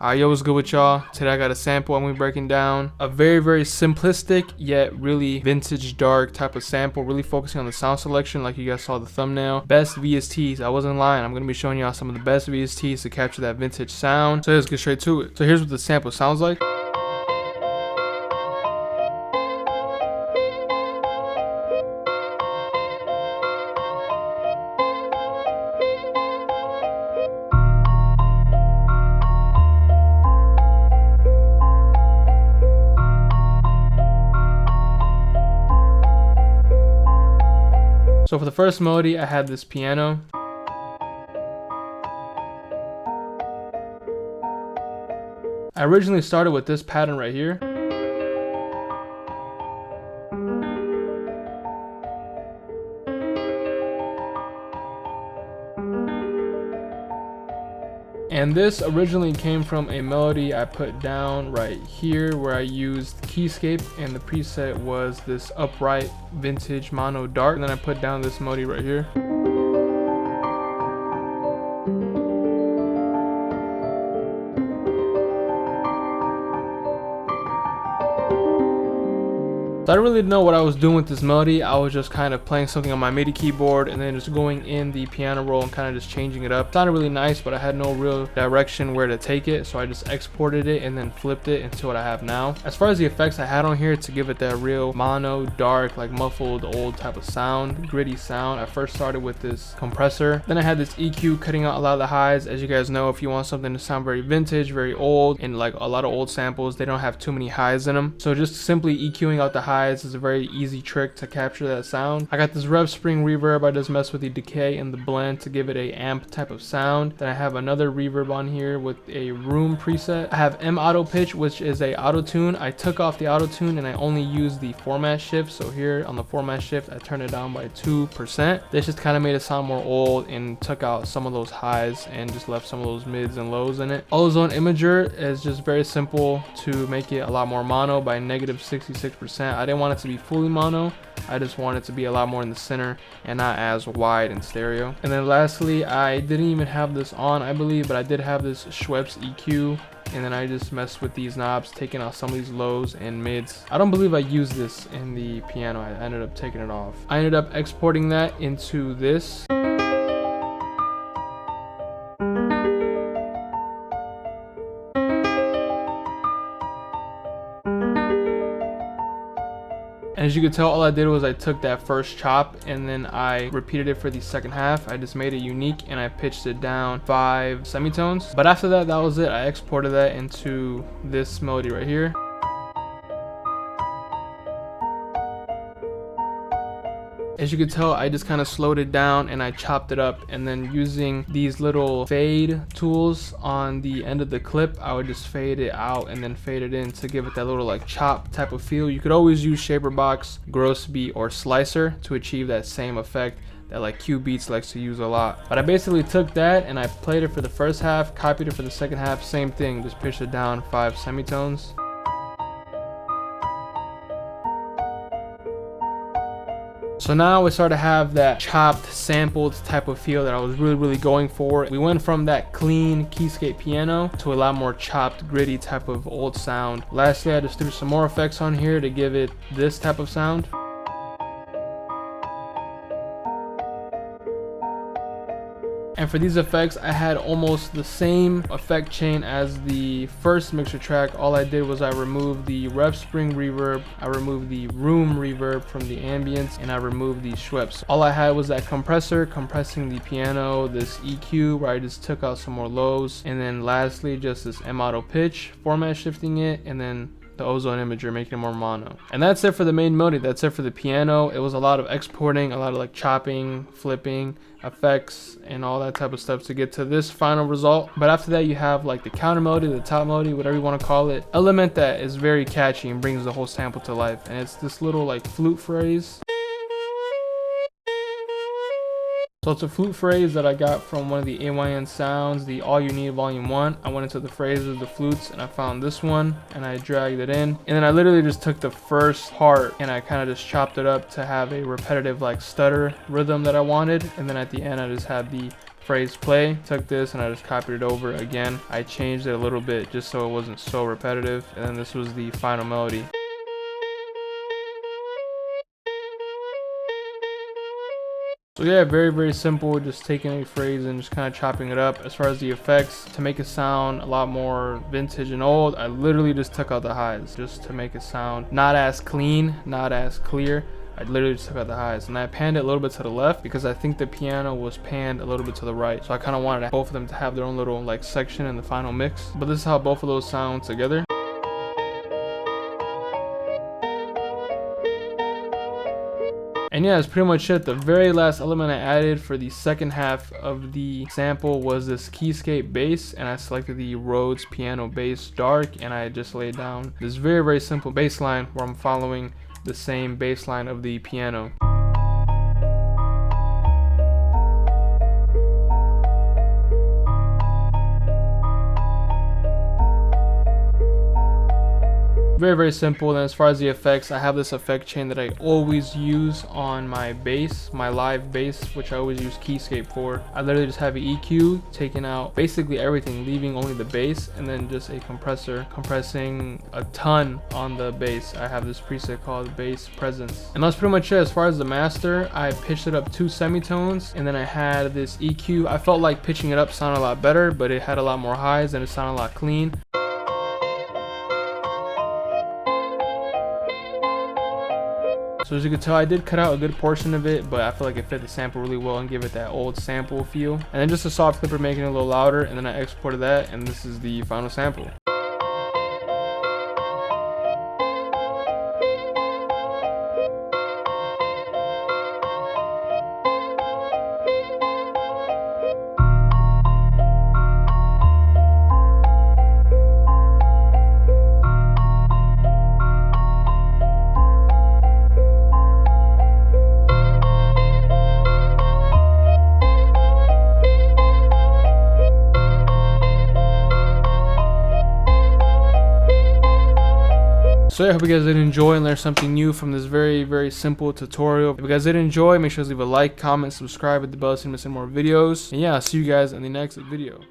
Yo, what's good with y'all? Today I got a sample I'm gonna be breaking down. A very simplistic yet really vintage dark type of sample, really focusing on the sound selection like you guys saw the thumbnail. Best VSTs, I wasn't lying. I'm gonna be showing y'all some of the best VSTs to capture that vintage sound. So let's get straight to it. So here's what the sample sounds like. So for the first melody, I had this piano. I originally started with this pattern right here. And this originally came from a melody I put down right here where I used Keyscape, and the preset was this upright vintage mono dark, and then I put down this melody right here. So I didn't really know what I was doing with this melody. I was just kind of playing something on my MIDI keyboard and then just going in the piano roll and kind of just changing it up. It sounded really nice, but I had no real direction where to take it, so I just exported it and then flipped it into what I have now. As far as the effects I had on here to give it that real mono, dark, like muffled, old type of sound, gritty sound, I first started with this compressor. Then I had this EQ cutting out a lot of the highs. As you guys know, if you want something to sound very vintage, very old, and like a lot of old samples, they don't have too many highs in them. So just simply EQing out the highs is a very easy trick to capture that sound. I got this rev spring reverb. I just mess with the decay and the blend to give it a amp type of sound. Then I have another reverb on here with a room preset. I have M auto pitch, which is a auto tune. I took off the auto tune and I only used the format shift. So here on the format shift, I turned it down by 2%. This just kind of made it sound more old and took out some of those highs and just left some of those mids and lows in it. Ozone Imager is just very simple to make it a lot more mono by -66%. I didn't want it to be fully mono. I just want it to be a lot more in the center and not as wide in stereo. And then lastly, I didn't even have this on, I believe, but I did have this Schweppes EQ, and then I just messed with these knobs, taking out some of these lows and mids. I don't believe I used this in the piano. I ended up taking it off. I ended up exporting that into this. As you can tell, all I did was I took that first chop and then I repeated it for the second half. I just made it unique and I pitched it down 5 semitones. But after that, that was it. I exported that into this melody right here. As you can tell, I just kind of slowed it down and I chopped it up, and then using these little fade tools on the end of the clip, I would just fade it out and then fade it in to give it that little like chop type of feel. You could always use shaper box, gross beat, or slicer to achieve that same effect that like cubeatz likes to use a lot. But I basically took that and I played it for the first half, copied it for the second half, same thing, just pitched it down 5 semitones. So now we start to have that chopped, sampled type of feel that I was really going for. We went from that clean Keyscape piano to a lot more chopped, gritty type of old sound. Lastly, I just threw some more effects on here to give it this type of sound. And for these effects, I had almost the same effect chain as the first mixer track. All I did was I removed the rev spring reverb, I removed the room reverb from the ambience, and I removed the Schweppes. All I had was that compressor compressing the piano, this EQ where I just took out some more lows, and then lastly just this M auto pitch, format shifting it, and then the Ozone Imager, making it more mono. And that's it for the main melody. That's it for the piano. It was a lot of exporting, a lot of like chopping, flipping, effects, and all that type of stuff to get to this final result. But after that, you have like the counter melody, the top melody, whatever you want to call it, element that is very catchy and brings the whole sample to life. And it's this little like flute phrase. So it's a flute phrase that I got from one of the AYN sounds, the All You Need Volume 1. I went into the phrases, the flutes, and I found this one and I dragged it in. And then I literally just took the first part and I kind of just chopped it up to have a repetitive like stutter rhythm that I wanted. And then at the end I just had the phrase play. Took this and I just copied it over again. I changed it a little bit just so it wasn't so repetitive, and then this was the final melody. So yeah, very simple, just taking a phrase and just kind of chopping it up. As far as the effects, to make it sound a lot more vintage and old, I literally just took out the highs just to make it sound not as clean, not as clear. I literally just took out the highs, and I panned it a little bit to the left because I think the piano was panned a little bit to the right. So I kind of wanted both of them to have their own little like section in the final mix. But this is how both of those sound together. And yeah, that's pretty much it. The very last element I added for the second half of the sample was this keyscape bass, and I selected the Rhodes piano bass dark, and I just laid down this very simple bass line where I'm following the same bass line of the piano. Very simple. And as far as the effects, I have this effect chain that I always use on my bass, my live bass, which I always use Keyscape for. I literally just have an EQ taking out basically everything, leaving only the bass, and then just a compressor compressing a ton on the bass. I have this preset called bass presence, and that's pretty much it. As far as the master, I pitched it up 2 semitones, and then I had this EQ. I felt like pitching it up sounded a lot better, but it had a lot more highs and it sounded a lot clean. So as you can tell, I did cut out a good portion of it, but I feel like it fit the sample really well and give it that old sample feel. And then just a soft clipper making it a little louder, and then I exported that, and this is the final sample. So yeah, I hope you guys did enjoy and learn something new from this very simple tutorial. If you guys did enjoy, make sure to leave a like, comment, subscribe, hit the bell so you don't miss any more videos. And yeah, I'll see you guys in the next video.